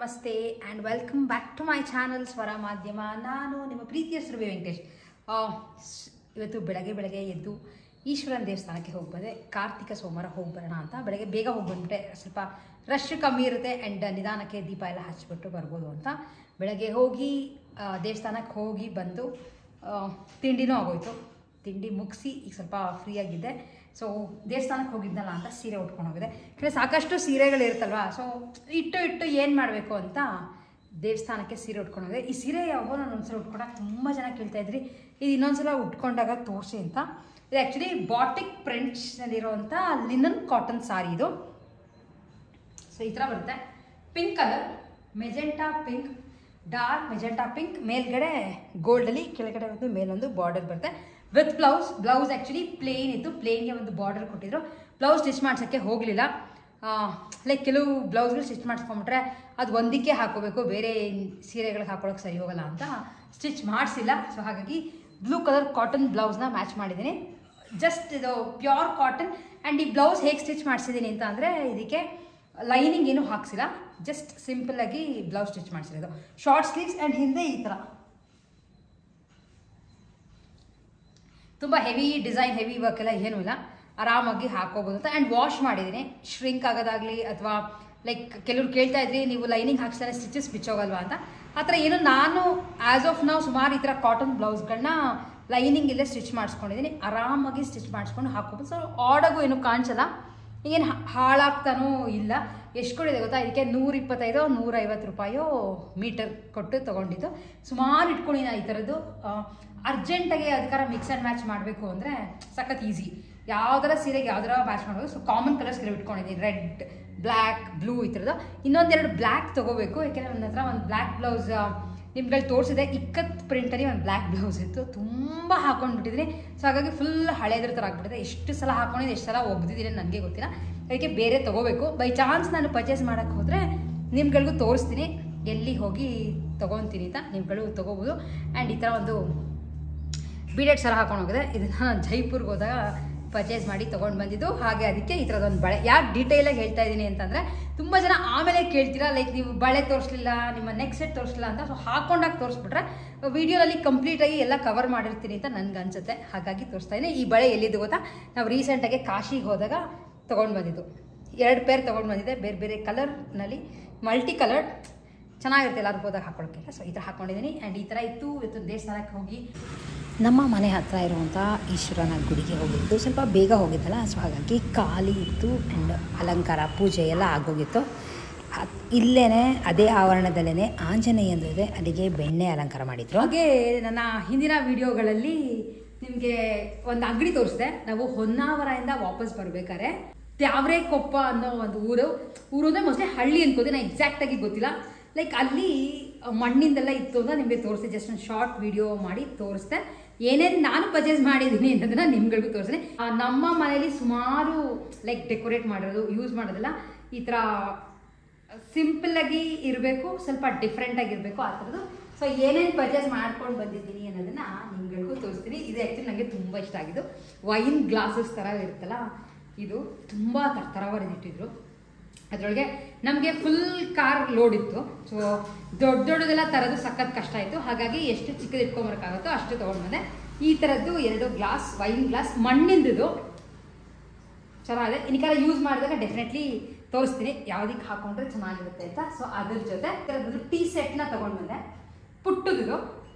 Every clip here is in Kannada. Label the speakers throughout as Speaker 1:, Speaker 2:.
Speaker 1: ನಮಸ್ತೆ and welcome back to my channel Swara Madhyama. ನಾನು ನಿಮ್ಮ ಪ್ರೀತಿಯ ಸುರಭಿ ವೆಂಕಟೇಶ್. ಇವತ್ತು ಬೆಳಗ್ಗೆ ಎದ್ದು ಈಶ್ವರನ ದೇವಸ್ಥಾನಕ್ಕೆ ಹೋಗಿ ಬಂದೆ. ಕಾರ್ತಿಕ ಸೋಮವಾರ ಹೋಗಿ ಬರೋಣ ಅಂತ ಬೆಳಗ್ಗೆ ಬೇಗ ಹೋಗಿ ಬಂದುಬಿಟ್ಟೆ. ಸ್ವಲ್ಪ ರಶ್ ಕಮ್ಮಿ ಇರುತ್ತೆ ಆ್ಯಂಡ್ ನಿಧಾನಕ್ಕೆ ದೀಪ ಎಲ್ಲ ಹಚ್ಚಿಬಿಟ್ಟು ಬರ್ಬೋದು ಅಂತ ಬೆಳಗ್ಗೆ ಹೋಗಿ ದೇವಸ್ಥಾನಕ್ಕೆ ಹೋಗಿ ಬಂದು ತಿಂಡಿನೂ ಆಗೋಯ್ತು. ತಿಂಡಿ ಮುಗಿಸಿ ಈಗ ಸ್ವಲ್ಪ ಫ್ರೀಯಾಗಿದ್ದೆ. ಸೊ ದೇವಸ್ಥಾನಕ್ಕೆ ಹೋಗಿದ್ನಲ್ಲ ಅಂತ ಸೀರೆ ಉಟ್ಕೊಂಡು ಹೋಗಿದೆ. ಯಾಕಂದರೆ ಸಾಕಷ್ಟು ಸೀರೆಗಳಿರುತ್ತಲ್ವ, ಸೊ ಇಟ್ಟು ಏನು ಮಾಡಬೇಕು ಅಂತ ದೇವಸ್ಥಾನಕ್ಕೆ ಸೀರೆ ಉಟ್ಕೊಂಡು ಹೋಗಿದೆ. ಈ ಸೀರೆ ಯಾವಾಗ ನಾನು ಒಂದ್ಸಲ ಉಟ್ಕೊಂಡಾಗ ತುಂಬ ಜನ ಕೇಳ್ತಾಯಿದ್ರಿ, ಇದು ಇನ್ನೊಂದ್ಸಲ ಉಟ್ಕೊಂಡಾಗ ತೋರಿಸಿ ಅಂತ. ಇದು ಆ್ಯಕ್ಚುಲಿ ಬಾಟಿಕ್ ಪ್ರಿಂಟ್ಸ್ನಲ್ಲಿರೋವಂಥ ಲಿನನ್ ಕಾಟನ್ ಸಾರಿ ಇದು. ಸೊ ಈ ಥರ ಬರುತ್ತೆ. Pink colour, magenta pink, dark magenta pink, ಮೇಲ್ಗಡೆ ಗೋಲ್ಡಲ್ಲಿ, ಕೆಳಗಡೆ ಒಂದು ಮೇಲೊಂದು ಬಾರ್ಡರ್ ಬರುತ್ತೆ ವಿತ್ ಬ್ಲೌಸ್. ಆ್ಯಕ್ಚುಲಿ ಪ್ಲೇನ್ ಇತ್ತು, ಪ್ಲೇನ್ಗೆ ಒಂದು ಬಾರ್ಡರ್ ಕೊಟ್ಟಿದ್ರು. ಬ್ಲೌಸ್ ಸ್ಟಿಚ್ ಮಾಡ್ಸೋಕ್ಕೆ ಹೋಗಲಿಲ್ಲ. ಲೈಕ್ ಕೆಲವು ಬ್ಲೌಸ್ಗಳು ಸ್ಟಿಚ್ ಮಾಡಿಸ್ಕೊಂಬಿಟ್ರೆ ಅದು ಒಂದಕ್ಕೆ ಹಾಕೋಬೇಕು, ಬೇರೆ ಸೀರೆಗಳಿಗೆ ಹಾಕೊಳ್ಳೋಕೆ ಸರಿ ಹೋಗಲ್ಲ ಅಂತ ಸ್ಟಿಚ್ ಮಾಡಿಸಿಲ್ಲ. ಸೊ ಹಾಗಾಗಿ ಬ್ಲೂ ಕಲರ್ ಕಾಟನ್ ಬ್ಲೌಸ್ನ ಮ್ಯಾಚ್ ಮಾಡಿದ್ದೀನಿ. ಜಸ್ಟ್ ಇದು ಪ್ಯೂರ್ ಕಾಟನ್. ಆ್ಯಂಡ್ ಈ ಬ್ಲೌಸ್ ಹೇಗೆ ಸ್ಟಿಚ್ ಮಾಡಿಸಿದ್ದೀನಿ ಅಂತ ಅಂದರೆ ಇದಕ್ಕೆ ಲೈನಿಂಗ್ ಏನೂ ಹಾಕ್ಸಿಲ್ಲ, ಜಸ್ಟ್ ಸಿಂಪಲ್ಲಾಗಿ ಬ್ಲೌಸ್ ಸ್ಟಿಚ್ ಮಾಡಿಸಿರೋದು. ಶಾರ್ಟ್ ಸ್ಲೀವ್ಸ್ ಆ್ಯಂಡ್ ಹಿಂದೆ ಈ ಥರ ತುಂಬ ಹೆವಿ ಡಿಸೈನ್, ಹೆವಿ ವರ್ಕ್ ಎಲ್ಲ ಏನೂ ಇಲ್ಲ, ಆರಾಮಾಗಿ ಹಾಕೋಬೋದು ಅಂತ. ಆ್ಯಂಡ್ ವಾಶ್ ಮಾಡಿದ್ದೀನಿ. ಶ್ರಿಂಕ್ ಆಗೋದಾಗಲಿ ಅಥವಾ ಲೈಕ್ ಕೆಲವ್ರು ಕೇಳ್ತಾ ಇದ್ರಿ ನೀವು ಲೈನಿಂಗ್ ಹಾಕ್ಸ್ತಾನೆ ಸ್ಟಿಚಸ್ ಬಿಚ್ಚೋಗಲ್ವಾ ಅಂತ. ಆ ಥರ ಏನು, ನಾನು ಆ್ಯಸ್ ಆಫ್ ನಾವು ಸುಮಾರು ಈ ಥರ ಕಾಟನ್ ಬ್ಲೌಸ್ಗಳನ್ನ ಲೈನಿಂಗ್ ಇಲ್ಲೇ ಸ್ಟಿಚ್ ಮಾಡಿಸ್ಕೊಂಡಿದ್ದೀನಿ. ಆರಾಮಾಗಿ ಸ್ಟಿಚ್ ಮಾಡಿಸ್ಕೊಂಡು ಹಾಕೋಬೋದು. ಸೊ ಆಡಾಗೂ ಏನು ಕಾಣಿಸಲ್ಲ, ಏನು ಹಾಳಾಗ್ತಾನೂ ಇಲ್ಲ. ಎಷ್ಟು ಕೊಡಿದೆ ಗೊತ್ತಾ, ಇದಕ್ಕೆ 125 150 ರೂಪಾಯೋ ಮೀಟರ್ ಕೊಟ್ಟು ತೊಗೊಂಡಿದ್ದು. ಸುಮಾರು ಇಟ್ಕೊಂಡಿದ್ದೀನಿ ಈ ಥರದ್ದು. ಅರ್ಜೆಂಟಾಗಿ ಅದಕ್ಕಾರ ಮಿಕ್ಸ್ ಆ್ಯಂಡ್ ಮ್ಯಾಚ್ ಮಾಡಬೇಕು ಅಂದರೆ ಸಖತ್ ಈಸಿ. ಯಾವ್ದಾರ ಸೀರೆಗೆ ಯಾವ್ದಾರ ಮ್ಯಾಚ್ ಮಾಡ್ಬೋದು. ಸೊ ಕಾಮನ್ ಕಲರ್ಸ್ ಕೆಲವು ಇಟ್ಕೊಂಡಿದ್ದೀನಿ, ರೆಡ್, ಬ್ಲ್ಯಾಕ್, ಬ್ಲೂ ಈ ಥರದ್ದು. ಇನ್ನೊಂದೆರಡು ಬ್ಲ್ಯಾಕ್ ತೊಗೋಬೇಕು, ಯಾಕೆಂದರೆ ನನ್ನ ಹತ್ರ ಒಂದು ಬ್ಲ್ಯಾಕ್ ಬ್ಲೌಸ್ ನಿಮ್ಗಳು ತೋರಿಸಿದೆ. ಇಕ್ಕತ್ ಪ್ರಿಂಟಲ್ಲಿ ಒಂದು ಬ್ಲ್ಯಾಕ್ ಬ್ಲೌಸ್ ಇತ್ತು, ತುಂಬ ಹಾಕೊಂಡ್ಬಿಟ್ಟಿದ್ದೀನಿ. ಸೊ ಹಾಗಾಗಿ ಫುಲ್ ಹಳೇದ್ರ ಥರ ಆಗ್ಬಿಟ್ಟಿದೆ. ಎಷ್ಟು ಸಲ ಹಾಕೊಂಡಿದ್ದು, ಎಷ್ಟು ಸಲ ಒಗ್ದಿದ್ದೀನಿ ನನಗೆ ಗೊತ್ತಿಲ್ಲ. ಅದಕ್ಕೆ ಬೇರೆ ತೊಗೋಬೇಕು. ಬೈ ಚಾನ್ಸ್ ನಾನು ಪರ್ಚೇಸ್ ಮಾಡೋಕ್ಕೆ ಹೋದರೆ ನಿಮ್ಗಳಿಗೂ ತೋರಿಸ್ತೀನಿ ಎಲ್ಲಿ ಹೋಗಿ ತೊಗೊತೀನಿ ಅಂತ, ನಿಮ್ಗಳು ತೊಗೋಬೋದು. ಆ್ಯಂಡ್ ಈ ಥರ ಒಂದು ಬೀಡೆಡ್ ಸರ ಹಾಕೊಂಡು ಹೋಗಿದೆ. ಇದನ್ನು ಜೈಪುರ್ಗೆ ಹೋದಾಗ ಪರ್ಚೇಸ್ ಮಾಡಿ ತೊಗೊಂಡು ಬಂದಿದ್ದು. ಹಾಗೆ ಅದಕ್ಕೆ ಈ ಥರದೊಂದು ಬಳೆ. ಯಾಕೆ ಡೀಟೇಲಾಗಿ ಹೇಳ್ತಾ ಇದ್ದೀನಿ ಅಂತಂದರೆ, ತುಂಬ ಜನ ಆಮೇಲೆ ಕೇಳ್ತೀರಾ, ಲೈಕ್ ನೀವು ಬಳೆ ತೋರಿಸಲಿಲ್ಲ, ನಿಮ್ಮ ನೆಕ್ ಸೆಟ್ ತೋರಿಸಲಿಲ್ಲ ಅಂತ. ಸೊ ಹಾಕೊಂಡಾಗ ತೋರಿಸ್ಬಿಟ್ರೆ ವೀಡಿಯೋದಲ್ಲಿ ಕಂಪ್ಲೀಟಾಗಿ ಎಲ್ಲ ಕವರ್ ಮಾಡಿರ್ತೀನಿ ಅಂತ ನನಗೆ ಅನಿಸುತ್ತೆ. ಹಾಗಾಗಿ ತೋರಿಸ್ತಾ ಇದ್ದೀನಿ. ಈ ಬಳೆ ಎಲ್ಲಿದ್ದು ಗೊತ್ತಾ, ನಾವು ರೀಸೆಂಟಾಗಿ ಕಾಶಿಗೆ ಹೋದಾಗ ತೊಗೊಂಡು ಬಂದಿದ್ದು. 2 ಪೇರ್ ತೊಗೊಂಡು ಬಂದಿದ್ದೆ, ಬೇರೆ ಬೇರೆ ಕಲರ್ನಲ್ಲಿ, ಮಲ್ಟಿ ಕಲರ್, ಚೆನ್ನಾಗಿರುತ್ತೆ ಎಲ್ಲರೂ ಹೋದಾಗ ಹಾಕೊಳ್ಳೋಕ್ಕೆಲ್ಲ. ಸೊ ಈ ಥರ ಹಾಕ್ಕೊಂಡಿದ್ದೀನಿ. ಆ್ಯಂಡ್ ಈ ಥರ ಇತ್ತು. ಇವತ್ತು ದೇವಸ್ಥಾನಕ್ಕೆ ಹೋಗಿ ನಮ್ಮ ಮನೆ ಹತ್ತಿರ ಇರುವಂಥ ಈಶ್ವರನ ಗುಡಿಗೆ ಹೋಗಿದ್ದು. ಸ್ವಲ್ಪ ಬೇಗ ಹೋಗಿದ್ದಲ್ಲ, ಸೊ ಹಾಗಾಗಿ ಖಾಲಿ ಇತ್ತು. ಆ್ಯಂಡ್ ಅಲಂಕಾರ ಪೂಜೆ ಎಲ್ಲ ಆಗೋಗಿತ್ತು. ಇಲ್ಲೇ ಅದೇ ಆವರಣದಲ್ಲೇ ಆಂಜನೇಯಂದು ಇದೆ, ಅಲ್ಲಿಗೆ ಬೆಣ್ಣೆ ಅಲಂಕಾರ ಮಾಡಿದ್ರು. ಹಾಗೆ ನನ್ನ ಹಿಂದಿನ ವಿಡಿಯೋಗಳಲ್ಲಿ ನಿಮಗೆ ಒಂದು ಅಂಗಡಿ ತೋರಿಸಿದೆ. ನಾವು ಹೊನ್ನಾವರದಿಂದ ವಾಪಸ್ ಬರಬೇಕಾದ್ರೆ ತ್ಯಾವ್ರೆಕೊಪ್ಪ ಅನ್ನೋ ಒಂದು ಊರು ಅಂದರೆ ಮೋಸ್ಟ್ಲಿ ಹಳ್ಳಿ ಅನ್ಕೋದೆ, ನಾನು ಎಕ್ಸಾಕ್ಟಾಗಿ ಗೊತ್ತಿಲ್ಲ. ಲೈಕ್ ಅಲ್ಲಿ ಮಣ್ಣಿಂದೆಲ್ಲ ಇತ್ತು ಅಂತ ನಿಮಗೆ ತೋರಿಸಿದೆ. ಜಸ್ಟ್ ಒಂದು ಶಾರ್ಟ್ ವಿಡಿಯೋ ಮಾಡಿ ತೋರಿಸ್ದೆ. ಏನೇನು ನಾನು ಪರ್ಚೇಸ್ ಮಾಡಿದ್ದೀನಿ ಅನ್ನೋದನ್ನ ನಿಮ್ಗಳಿಗೂ ತೋರಿಸ್ತೀನಿ. ನಮ್ಮ ಮನೇಲಿ ಸುಮಾರು ಲೈಕ್ ಡೆಕೋರೇಟ್ ಮಾಡೋದು, ಯೂಸ್ ಮಾಡೋದೆಲ್ಲ ಈ ಥರ ಸಿಂಪಲ್ಲಾಗಿ ಇರಬೇಕು, ಸ್ವಲ್ಪ ಡಿಫ್ರೆಂಟಾಗಿರಬೇಕು ಆ ಥರದ್ದು. ಸೊ ಏನೇನು ಪರ್ಚೇಸ್ ಮಾಡ್ಕೊಂಡು ಬಂದಿದ್ದೀನಿ ಅನ್ನೋದನ್ನು ನಿಮ್ಗಳಿಗೂ ತೋರಿಸ್ತೀನಿ. ಇದು ಆ್ಯಕ್ಚುಲಿ ನನಗೆ ತುಂಬ ಇಷ್ಟ ಆಗಿದ್ದು. ವೈನ್ ಗ್ಲಾಸಸ್ ಥರ ಇರುತ್ತಲ್ಲ, ಇದು ತುಂಬ ಥರವರೆದಿಟ್ಟಿದ್ರು. ಅದರೊಳಗೆ ನಮಗೆ ಫುಲ್ ಕಾರ್ ಲೋಡ್ ಇತ್ತು. ಸೊ ದೊಡ್ಡದೆಲ್ಲ ತರೋದು ಸಖತ್ ಕಷ್ಟ ಆಯಿತು. ಹಾಗಾಗಿ ಎಷ್ಟು ಚಿಕ್ಕದು ಇಟ್ಕೊಂಬರೋಕ್ಕಾಗುತ್ತೋ ಅಷ್ಟು ತೊಗೊಂಡು ಬಂದೆ. ಈ ಥರದ್ದು 2 ಗ್ಲಾಸ್, ವೈನ್ ಗ್ಲಾಸ್, ಮಣ್ಣಿಂದು ಚೆನ್ನಾಗಿದೆ. ಇನ್ಕಾರ ಯೂಸ್ ಮಾಡಿದಾಗ ಡೆಫಿನೆಟ್ಲಿ ತೋರಿಸ್ತೀನಿ ಯಾವುದಕ್ಕೆ ಹಾಕೊಂಡ್ರೆ ಚೆನ್ನಾಗಿರುತ್ತೆ ಅಂತ. ಸೊ ಅದ್ರ ಜೊತೆ ಈ ಥರದ್ದು ಟೀ ಸೆಟ್ನ ತೊಗೊಂಡು ಬಂದೆ. ಪುಟ್ಟದು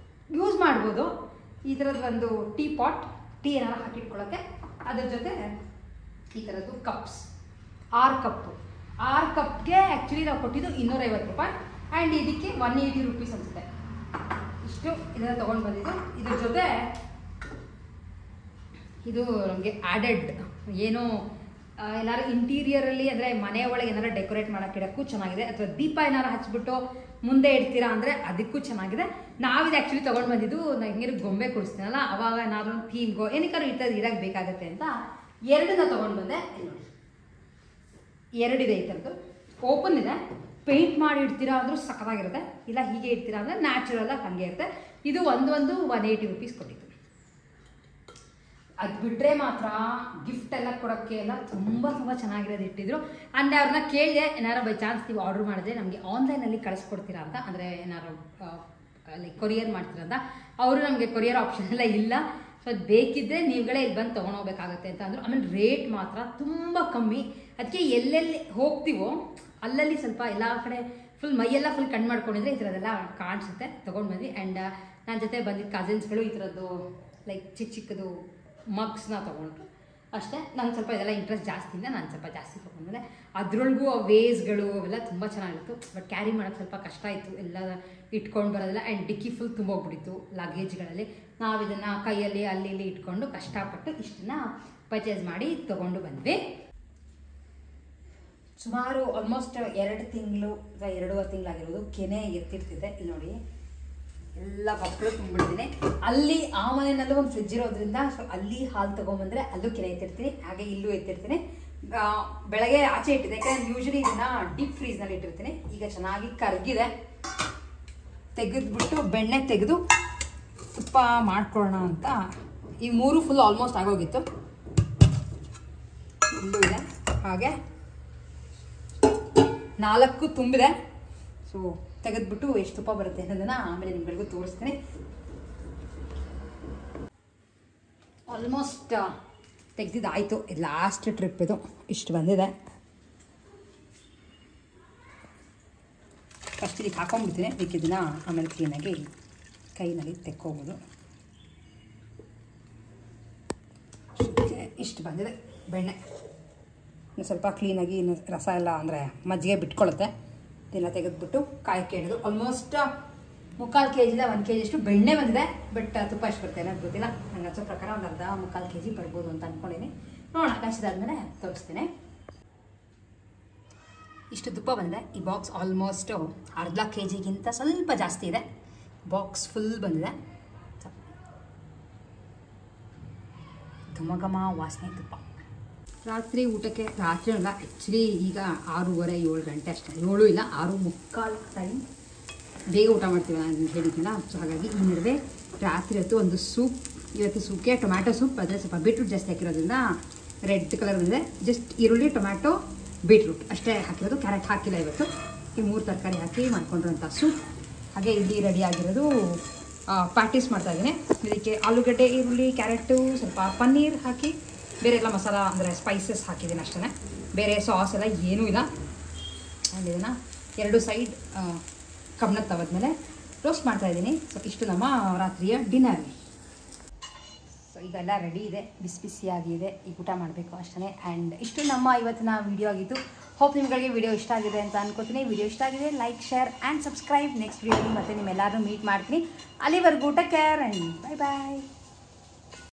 Speaker 1: ಯೂಸ್ ಮಾಡ್ಬೋದು. ಈ ಥರದ್ದು ಒಂದು ಟೀ ಪಾಟ್, ಟೀ ಏನಾರು ಹಾಕಿಟ್ಕೊಳ್ಳೋಕ್ಕೆ. ಅದ್ರ ಜೊತೆ ಈ ಥರದ್ದು ಕಪ್ಸ್, 6 ಕಪ್ಪು. 6 ಕಪ್ಗೆ ಆ್ಯಕ್ಚುಲಿ ನಾವು ಕೊಟ್ಟಿದ್ದು 250 ರೂಪಾಯಿ. ಆ್ಯಂಡ್ ಇದಕ್ಕೆ 180 ರೂಪೀಸ್ ಅನಿಸುತ್ತೆ. ಇಷ್ಟು ಇದನ್ನು ತೊಗೊಂಡು ಬಂದಿದ್ದು. ಇದ್ರ ಜೊತೆ ಇದು ನಮಗೆ ಆ್ಯಡೆಡ್ ಏನೋ ಏನಾರು ಇಂಟೀರಿಯರಲ್ಲಿ ಅಂದರೆ ಮನೆ ಒಳಗೆ ಏನಾರು ಡೆಕೋರೇಟ್ ಮಾಡೋಕ್ಕಿಡೋಕ್ಕೂ ಚೆನ್ನಾಗಿದೆ. ಅಥವಾ ದೀಪ ಏನಾರು ಹಚ್ಬಿಟ್ಟು ಮುಂದೆ ಇಡ್ತೀರಾ ಅಂದರೆ ಅದಕ್ಕೂ ಚೆನ್ನಾಗಿದೆ. ನಾವಿದು ಆ್ಯಕ್ಚುಲಿ ತೊಗೊಂಡು ಬಂದಿದ್ದು, ನಾನು ಹೆಂಗಿರೋ ಗೊಂಬೆ ಕೊಡಿಸ್ತೀನಲ್ಲ, ಅವಾಗ ಏನಾದರೂ ಥೀಮ್ಗೋ ಏನಕ್ಕಾದ್ರೂ ಇಡಕ್ಕೆ ಬೇಕಾಗುತ್ತೆ ಅಂತ 2 ತೊಗೊಂಡು ಬಂದೆ. 2 ಇದೆ ಈ ಥರದ್ದು. ಓಪನ್ ಇದೆ. ಪೇಂಟ್ ಮಾಡಿ ಇಡ್ತೀರಾ ಅಂದರೂ ಸಖತ್ತಾಗಿರುತ್ತೆ, ಇಲ್ಲ ಹೀಗೆ ಇಡ್ತೀರಾ ಅಂದರೆ ನ್ಯಾಚುರಲಾಗಿ ಹಾಗೆ ಇರುತ್ತೆ. ಇದು ಒಂದು 180 ರೂಪೀಸ್ ಕೊಟ್ಟಿತ್ತು. ಅದು ಬಿಟ್ಟರೆ ಮಾತ್ರ ಗಿಫ್ಟ್ ಎಲ್ಲ ಕೊಡೋಕ್ಕೆ ಎಲ್ಲ ತುಂಬ ಚೆನ್ನಾಗಿರೋದು ಇಟ್ಟಿದ್ರು. ಅಂದರೆ ಅವ್ರನ್ನ ಕೇಳಿದೆ, ಏನಾರು ಬೈ ಚಾನ್ಸ್ ನೀವು ಆರ್ಡ್ರ್ ಮಾಡಿದ್ರೆ ನಮಗೆ ಆನ್ಲೈನಲ್ಲಿ ಕಳಿಸ್ಕೊಡ್ತೀರಾ ಅಂತ, ಅಂದರೆ ಏನಾರು ಲೈಕ್ ಕೊರಿಯರ್ ಮಾಡ್ತೀರಾ ಅಂತ. ಅವರು ನಮಗೆ ಕೊರಿಯರ್ ಆಪ್ಷನ್ ಎಲ್ಲ ಇಲ್ಲ, ಸೊ ಅದು ಬೇಕಿದ್ದರೆ ನೀವುಗಳೇ ಇಲ್ಲಿ ಬಂದು ತೊಗೊಂಡೋಗ್ಬೇಕಾಗತ್ತೆ ಅಂತ ಅಂದರು. ಆಮೇಲೆ ರೇಟ್ ಮಾತ್ರ ತುಂಬ ಕಮ್ಮಿ. ಅದಕ್ಕೆ ಎಲ್ಲೆಲ್ಲಿ ಹೋಗ್ತೀವೋ ಅಲ್ಲಲ್ಲಿ ಸ್ವಲ್ಪ ಎಲ್ಲ ಕಡೆ ಫುಲ್ ಮೈಯೆಲ್ಲ ಫುಲ್ ಕಣ್ಣು ಮಾಡ್ಕೊಂಡಿದ್ರೆ ಈ ಥರದ್ದೆಲ್ಲ ಕಾಣಿಸುತ್ತೆ. ತೊಗೊಂಡು ಬಂದ್ವಿ. ಆ್ಯಂಡ್ ನನ್ನ ಜೊತೆ ಬಂದಿದ್ದ ಕಸಿನ್ಸ್ಗಳು ಈ ಥರದ್ದು ಲೈಕ್ ಚಿಕ್ಕದು ಮಗ್ಸ್ನ ತೊಗೊಂಡ್ರು ಅಷ್ಟೇ. ನಂಗೆ ಸ್ವಲ್ಪ ಇದೆಲ್ಲ ಇಂಟ್ರೆಸ್ಟ್ ಜಾಸ್ತಿ ಇಲ್ಲ, ನಾನು ಸ್ವಲ್ಪ ಜಾಸ್ತಿ ತೊಗೊಂಡ್ಬಂದೆ. ಅದರೊಳಗೂ ಆ ವೇಸ್ಗಳು ಅವೆಲ್ಲ ತುಂಬ ಚೆನ್ನಾಗಿತ್ತು. ಬಟ್ ಕ್ಯಾರಿ ಮಾಡೋಕ್ಕೆ ಸ್ವಲ್ಪ ಕಷ್ಟ ಆಯಿತು, ಎಲ್ಲ ಇಟ್ಕೊಂಡು ಬರೋದಿಲ್ಲ. ಆ್ಯಂಡ್ ಡಿಕ್ಕಿ ಫುಲ್ ತುಂಬ ಹೋಗ್ಬಿಟ್ಟಿತ್ತು ಲಗೇಜ್ಗಳಲ್ಲಿ. ನಾವು ಇದನ್ನು ಕೈಯಲ್ಲಿ ಅಲ್ಲಿ ಇಲ್ಲಿ ಇಟ್ಕೊಂಡು ಕಷ್ಟಪಟ್ಟು ಇಷ್ಟನ್ನು ಪರ್ಚೇಸ್ ಮಾಡಿ ತೊಗೊಂಡು ಬಂದ್ವಿ. ಸುಮಾರು ಆಲ್ಮೋಸ್ಟ್ 2 ತಿಂಗಳು ಅಥವಾ 2.5 ತಿಂಗಳಾಗಿರೋದು. ಕೆನೆ ಎತ್ತಿರ್ತಿದ್ದೆ, ಇಲ್ಲಿ ನೋಡಿ ಎಲ್ಲ ಮಕ್ಕಳು ತುಂಬಿಡ್ತೀನಿ. ಅಲ್ಲಿ ಆ ಮನೆಯಲ್ಲೂ ಒಂದು ಫ್ರಿಜ್ ಇರೋದ್ರಿಂದ ಸೊ ಅಲ್ಲಿ ಹಾಲು ತೊಗೊಂಬಂದರೆ ಅಲ್ಲೂ ಕೆನೆ ಎತ್ತಿರ್ತೀನಿ, ಹಾಗೆ ಇಲ್ಲೂ ಎತ್ತಿರ್ತೀನಿ. ಬೆಳಗ್ಗೆ ಆಚೆ ಇಟ್ಟಿದೆ, ಯಾಕಂದರೆ ಯೂಶ್ವಲಿ ಇದನ್ನು ಡೀಪ್ ಫ್ರೀಸ್ನಲ್ಲಿ ಇಟ್ಟಿರ್ತೀನಿ. ಈಗ ಚೆನ್ನಾಗಿ ಕರಗಿದೆ, ತೆಗೆದ್ಬಿಟ್ಟು ಬೆಣ್ಣೆ ತೆಗೆದು ತುಪ್ಪ ಮಾಡ್ಕೊಳ್ಳೋಣ ಅಂತ. ಈ 3 ಫುಲ್ ಆಲ್ಮೋಸ್ಟ್ ಆಗೋಗಿತ್ತು, ಇಲ್ಲೂ ಇದೆ, ಹಾಗೆ 4 ತುಂಬಿದೆ. ಸೊ ತೆಗೆದ್ಬಿಟ್ಟು ಎಷ್ಟು ತುಪ್ಪ ಬರುತ್ತೆ ಅನ್ನೋದನ್ನು ಆಮೇಲೆ ನಿಮ್ಗಳಿಗೂ ತೋರಿಸ್ತೀನಿ. ಆಲ್ಮೋಸ್ಟ್ ತೆಗೆದಿದ್ದಾಯಿತು, ಲಾಸ್ಟ್ ಟ್ರಿಪ್ ಇದು, ಇಷ್ಟು ಬಂದಿದೆ. ಫಸ್ಟ್ ಇದಕ್ಕೆ ಹಾಕೊಂಡ್ಬಿಡ್ತೀನಿ, ಇದನ್ನ ಆಮೇಲೆ ಕ್ಲೀನಾಗಿ ಕೈನಲ್ಲಿ ತೆಕ್ಕೋಬೋದು. ಇಷ್ಟು ಬಂದಿದೆ ಬೆಣ್ಣೆ. ಇನ್ನು ಸ್ವಲ್ಪ ಕ್ಲೀನಾಗಿ ಇನ್ನು ರಸ ಎಲ್ಲ ಅಂದರೆ ಮಜ್ಜಿಗೆ ಬಿಟ್ಕೊಳ್ಳುತ್ತೆ. ಇದೆಲ್ಲ ತೆಗೆದ್ಬಿಟ್ಟು ಕಾಯಕ್ಕೆ ಇಡೋದು. ಆಲ್ಮೋಸ್ಟ್ 3/4 kg 1 kg ಅಷ್ಟು ಬೆಣ್ಣೆ ಬಂದಿದೆ. ಬಟ್ ತುಪ್ಪ ಎಷ್ಟು ಬರುತ್ತೆ ಅನ್ನೋದು ಗೊತ್ತಿಲ್ಲ. ನಂಗೆ ಅನ್ಸೋ ಪ್ರಕಾರ ಒಂದು ಅರ್ಧ 3/4 kg ಬರ್ಬೋದು ಅಂತ ಅಂದ್ಕೊಂಡಿದ್ದೀನಿ. ನೋಡೋಣ, ಕಾಯಿಸಿದಾದ್ಮೇಲೆ ತೋರಿಸ್ತೀನಿ. ಇಷ್ಟು ತುಪ್ಪ ಬಂದಿದೆ. ಈ ಬಾಕ್ಸ್ ಆಲ್ಮೋಸ್ಟ್ ಅರ್ಧ kg ಸ್ವಲ್ಪ ಜಾಸ್ತಿ ಇದೆ. ಬಾಕ್ಸ್ ಫುಲ್ ಬಂದಿದೆ. ಘಮ ಘಮ ವಾಸನೆ ತುಪ್ಪ. ರಾತ್ರಿ ಊಟಕ್ಕೆ, ರಾತ್ರಿ ಅಲ್ಲ ಆ್ಯಕ್ಚುಲಿ ಈಗ 6:30-7 ಗಂಟೆ ಅಷ್ಟೇ, 7 ಇಲ್ಲ 6:45 ಟೈಮ್. ಬೇಗ ಊಟ ಮಾಡ್ತೀವಿ ನಾನು ಹೇಳಿದ್ನಲ್ಲ. ಸೊ ಹಾಗಾಗಿ ಈ ನಡುವೆ ರಾತ್ರಿ ಹೊತ್ತು ಒಂದು ಸೂಪ್, ಇವತ್ತು ಸೂಪ್ಗೆ ಟೊಮ್ಯಾಟೊ ಸೂಪ್, ಆದರೆ ಸ್ವಲ್ಪ ಬೀಟ್ರೂಟ್ ಜಾಸ್ತಿ ಹಾಕಿರೋದ್ರಿಂದ ರೆಡ್ ಕಲರ್ ಬಂದಿದೆ. ಜಸ್ಟ್ ಈರುಳ್ಳಿ, ಟೊಮ್ಯಾಟೊ, ಬೀಟ್ರೂಟ್ ಅಷ್ಟೇ ಹಾಕಿರೋದು, ಕ್ಯಾರೆಟ್ ಹಾಕಿಲ್ಲ ಇವತ್ತು. ಈ 3 ತರಕಾರಿ ಹಾಕಿ ಮಾಡ್ಕೊಂಡಿರೋಂಥ ಸೂಪ್. ಹಾಗೆ ಇಲ್ಲಿ ರೆಡಿ ಆಗಿರೋದು ಪ್ಯಾಟೀಸ್ ಮಾಡ್ತಾಯಿದ್ದೀನಿ. ಇದಕ್ಕೆ ಆಲೂಗಡ್ಡೆ, ಈರುಳ್ಳಿ, ಕ್ಯಾರೆಟು, ಸ್ವಲ್ಪ ಪನ್ನೀರ್ ಹಾಕಿ ಬೇರೆ ಎಲ್ಲ ಮಸಾಲ ಅಂದರೆ ಸ್ಪೈಸಸ್ ಹಾಕಿದ್ದೀನಿ ಅಷ್ಟೇ. ಬೇರೆ ಸಾಸ್ ಎಲ್ಲ ಏನೂ ಇಲ್ಲ. ಆ್ಯಂಡ್ ಇದನ್ನು 2 ಸೈಡ್ ಕಬ್ಬಣದ ತವದ ಮೇಲೆ ರೋಸ್ಟ್ ಮಾಡ್ತಾಯಿದ್ದೀನಿ. ಸೊ ಇಷ್ಟು ನಮ್ಮ ರಾತ್ರಿಯ ಡಿನ್ನರ್. ಸೊ ಈಗೆಲ್ಲ ರೆಡಿ ಇದೆ, ಬಿಸಿ ಬಿಸಿಯಾಗಿದೆ, ಈಗ ಊಟ ಮಾಡಬೇಕು ಅಷ್ಟೇ. ಆ್ಯಂಡ್ ಇಷ್ಟು ನಮ್ಮ ಇವತ್ತಿನ ವಿಡಿಯೋ ಆಗಿತ್ತು. ಹೋಪ್ ನಿಮ್ಗಳಿಗೆ ವಿಡಿಯೋ ಇಷ್ಟ ಆಗಿದೆ ಅಂತ ಅನ್ಕೋತೀನಿ. ವಿಡಿಯೋ ಇಷ್ಟ ಆಗಿದೆ like, share and subscribe. Next ವಿಡಿಯೋಲಿ ಮತ್ತೆ ನಿಮ್ಮೆಲ್ಲರೂ ಮೀಟ್ ಮಾಡ್ತೀನಿ. ಅಲ್ಲಿವರೆಗೂ take care and bye bye.